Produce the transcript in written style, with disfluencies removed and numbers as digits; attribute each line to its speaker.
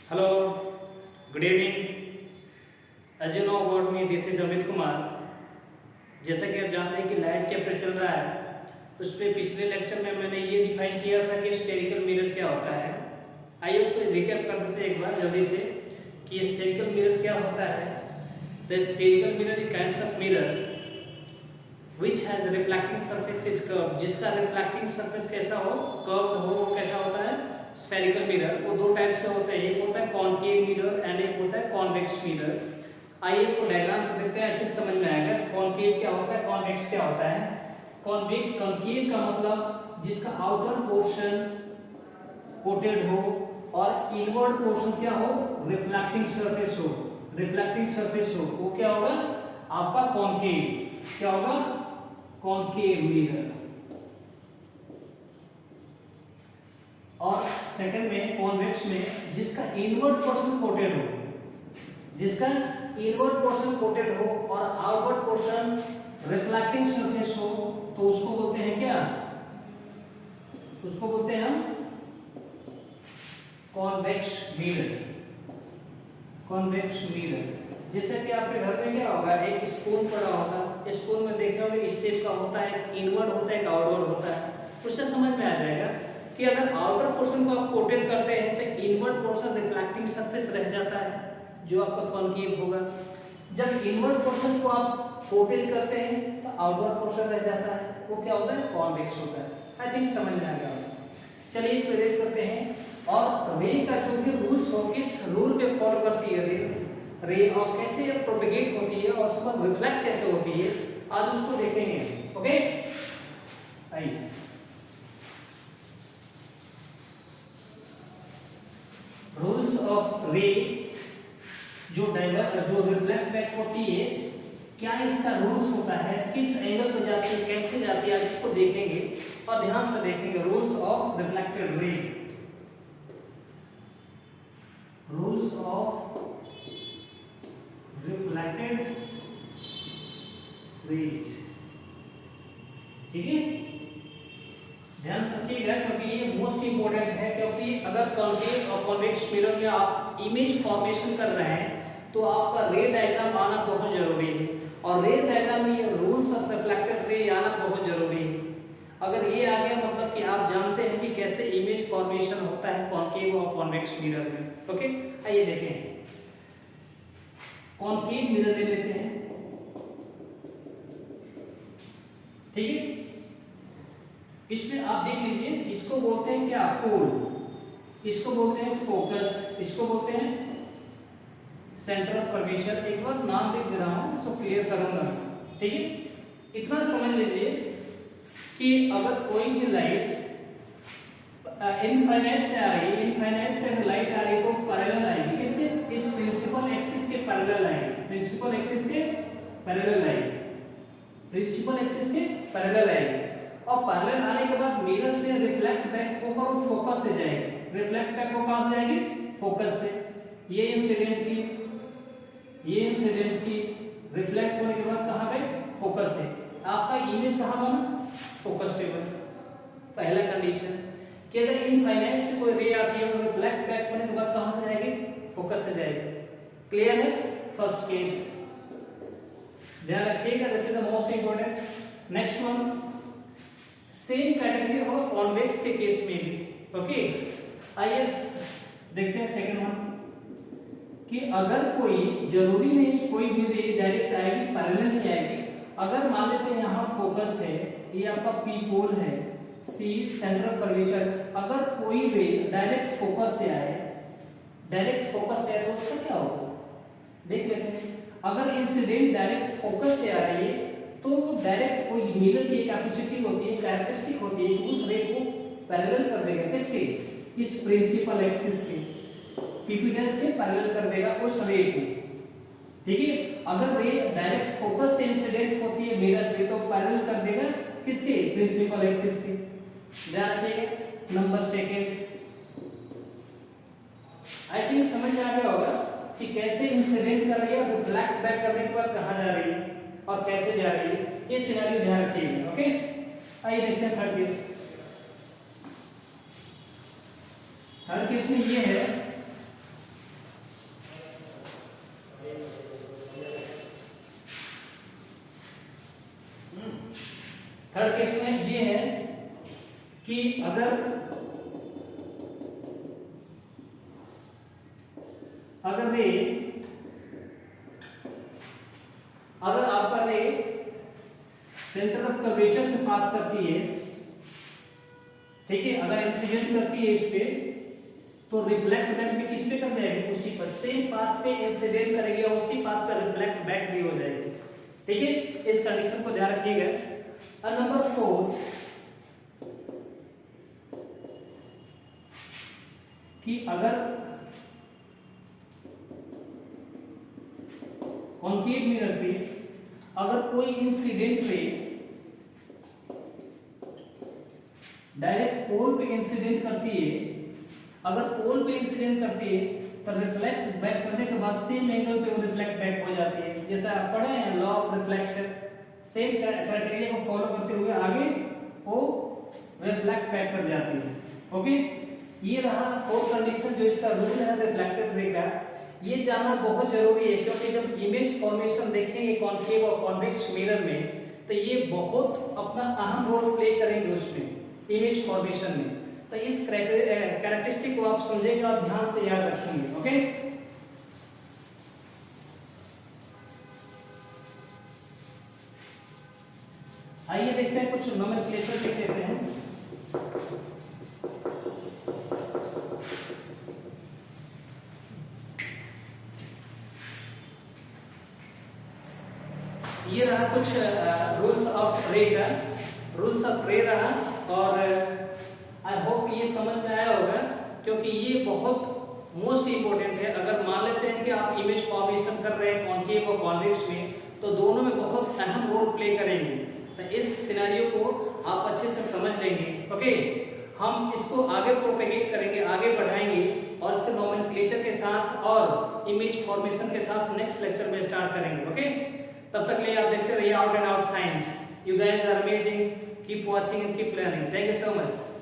Speaker 1: Hello, good evening. As you know about me, this is Amit Kumar. जैसा कि आप जानते हैं कि लाइट चैप्टर चल रहा है, उस पे पिछले लेक्चर में मैंने ये डिफाइन किया था कि स्फेरिकल मिरर क्या होता है. आइए उसको रिकैप कर देते हैं एक बार जल्दी से कि स्फेरिकल मिरर क्या होता है. The spherical mirror is kinds of mirror which has reflecting surface is curved. जिसका रिफ्लेक्टिंग सरफेस कैसा हो, कर्व्ड हो, वो कैसा होता है स्फेरिकल मिरर. वो दो टाइप से होते हैं, एक होता है कॉनकेव मिरर एंड एक होता है कॉन्वेक्स मिरर. आइए इसको डायग्राम से देखते हैं, ऐसे समझ में आएगा. कॉनकेव क्या होता है, कॉन्वेक्स क्या होता है. कॉनकेव का मतलब जिसका आउटर पोर्शन कोटेड हो और इनवर्ड पोर्शन क्या हो, रिफ्लेक्टिंग सरफेस हो. रिफ्लेक्टिंग सरफेस हो वो क्या होगा आपका कॉनकेव. क्या होगा कॉनकेव मिरर. और सेकंड में कॉन्वेक्स में जिसका इनवर्ड पोर्शन कोटेड हो, जिसका इनवर्ड पोर्शन कोटेड हो और आउटवर्ड पोर्शन रिफ्लेक्टिंग सरफेस हो, तो उसको बोलते हैं क्या, उसको बोलते हैं हम कॉन्वेक्स मिरर. Convex mirror. जैसे कि आपके घर में क्या होगा, एक स्पून पड़ा होगा, स्पून में देखे होंगे इस शेप का होता है, एक इनवर्ड होता है, एक आउटवर्ड होता है. उससे समझ में आ जाएगा कि अगर आउटर पोर्शन को आप कोटेड करते हैं तो इनवर्ड पोर्शन रिफ्लेक्टिंग सरफेस रह जाता है जो आपका कॉनकेव होगा. जब इनवर्ड पोर्शन को आप कोटेड करते हैं तो आउटवर्ड पोर्शन रह जाता है, वो क्या होता है कॉन्वेक्स होता है. आई थिंक समझ में आ गया. चलिए इसको रेस करते हैं. और रे का जो भी रूल्स हो, किस रूल पे फॉलो करती है रे और कैसे ये प्रोपेगेट होती है और उसके बाद रिफ्लेक्ट कैसे होती है, आज उसको देखेंगे. ओके आइए. रूल्स ऑफ रे जो रिफ्लेक्ट बैक होती है, क्या इसका रूल्स होता है, किस एंगल पे जाती है, कैसे जाती है, आज इसको देखेंगे और ध्यान से देखेंगे. Rules of reflected ray. Rules of reflected raise. ठीक है, ध्यान से रखिएगा क्योंकि ये मोस्ट इंपोर्टेंट है. क्योंकि अगर कॉन्केव और कॉन्वेक्स मिरर में आप इमेज फॉर्मेशन कर रहे हैं तो आपका रे डायग्राम आना बहुत जरूरी है. और रे डायग्राम में ये रूल्स ऑफ रिफ्लेक्टेड रे आना बहुत जरूरी है. अगर ये आ गया मतलब कि आप जानते हैं कि कैसे इमेज फॉर्मेशन होता है कॉन्केव और कॉन्वेक्स मिरर में. ओके आइए देखें. कॉन्केव मिरर ले लेते हैं. ठीक है, इसमें आप देख लीजिए, इसको बोलते हैं क्या, पोल. इसको बोलते हैं फोकस. इसको बोलते हैं सेंटर ऑफ कर्वेचर. एक बार नाम लिख दे रहा हूं, इसको क्लियर करूंगा. ठीक है, इतना समझ लीजिए कि अगर कोई भी लाइट इनफाइनाइट से आ रही है, इनफाइनाइट से अगर लाइट आ रही है तो पैरेलल आएगी. किसके, इस प्रिंसिपल एक्सिस के पैरेलल आएगी. प्रिंसिपल एक्सिस के पैरेलल आएगी. प्रिंसिपल एक्सिस के पैरेलल आएगी. और पैरेलल आने के बाद मिरर से रिफ्लेक्ट बैक होकर वो फोकस से जाएगी. रिफ्लेक्ट बैक हो कहां से जाएगी, फोकस से. ये इंसिडेंट की रिफ्लेक्ट होने के बाद कहां गई, फोकस से. आपका इमेज कहां बना, फोकस पे बना. पहला कंडीशन कि अगर इनफाइनाइट से कोई रे आती है तो रिफ्लेक्ट बैक होने के बाद कहां से जाएगी, फोकस से जाएगी. क्लियर है, फर्स्ट केस. ध्यान रखिएगा, this is the most important. Next one, same category होगा कॉन्वेक्स के केस में भी. ओके आइए देखते हैं सेकंड वन कि अगर कोई, जरूरी नहीं कोई भी रे डायरेक्ट आएगी, पैरेलल नहीं आएगी. अगर मान लेते हैं यहाँ फोकस है, ये आपका पी पोल है, सी सेंटर ऑफ कर्वेचर. अगर कोई रे डायरेक्ट फोकस से आए, तो उसका क्या होगा देख लेते हैं. अगर इंसिडेंट डायरेक्ट फोकस से आ रही है तो डायरेक्ट कोई मिरर की कैपेसिटी होती है, कैरेक्टरिस्टिक होती है, उस रे को पैरेलल कर देगा. किसके, इस प्रिंसिपल एक्सिस के इम्पीडेंस के पैरेलल कर देगा उस रे को. ठीक है, अगर रे डायरेक्ट फोकस से इंसिडेंट होती है मिरर पे तो पैरेलल कर देगा किसके, प्रिंसिपल एक्सिस के. ध्यान रखिएगा. नंबर सेकंड, आई थिंक समझ में आ गया होगा कि कैसे इंसिडेंट कर रही है, रिफ्लेक्ट बैक करने के बाद कहां जा रही है और कैसे जा रही है. ये सिनेरियो ध्यान रखिएगा. ओके आइए देखते हैं थर्ड केस. थर्ड केस में ये है है ये है कि अगर रे अगर आपका रे सेंटर ऑफ कर्वेचर से पास करती है, ठीक है, अगर इंसिडेंट करती है इस पे, तो रिफ्लेक्ट बैक भी किस पे कर जाएगी, उसी पर सेम पाथ पे इंसिडेंट करेगी और उसी पाथ पर रिफ्लेक्ट बैक भी हो जाएगी। ठीक है, इस कंडीशन को ध्यान रखिएगा। और नंबर 4 कि अगर कॉन्केव मिरर पे अगर कोई इंसिडेंट रे डायरेक्ट पोल पे इंसिडेंट करती है, अगर पोल पे इंसिडेंट करती है तो रिफ्लेक्ट बैक करने के बाद सेम एंगल पे वो रिफ्लेक्ट बैक हो जाती है। जैसा आप पढ़े हैं law of reflection, same criteria को फॉलो करते हुए आगे वो रिफ्लेक्ट बैक कर जाती है। ओके, ये रहा 4 कंडीशन जो इसका रूल है रिफ्लेक्टेड रे का। ये जानना बहुत जरूरी है क्योंकि जब इमेज फॉर्मेशन देखेंगे कॉन्केव और कॉन्वेक्स मिरर में तो ये बहुत अपना अहम रोल प्ले करेंगे उसमें इमेज फॉर्मेशन में। तो इस कैरेक्टरिस्टिक को आप समझेंगे और ध्यान से याद रखेंगे। ओके, आइए देखते हैं कुछ नोमेनक्लेचर देख लेते हैं। ये रहा कुछ रूल्स ऑफ रे का, रूल्स ऑफ रे रहा और आई होप ये समझ में आया होगा क्योंकि ये बहुत मोस्ट इंपोर्टेंट है। अगर मान लेते हैं कि आप इमेज फॉर्मेशन कर रहे हैं कॉन्केव और कॉन्वेक्स में तो दोनों में बहुत अहम रोल प्ले करेंगे। तो इस सिनेरियो को आप अच्छे से समझ लेंगे। ओके, हम इसको आगे प्रोपेगेट करेंगे, आगे बढ़ाएंगे और इसके नोमेनक्लेचर के साथ और इमेज फॉर्मेशन के साथ नेक्स्ट लेक्चर में स्टार्ट करेंगे। ओके, तब तक लिए आप देखते रहिए out and out science. You guys are amazing, keep watching and keep learning. Thank you so much.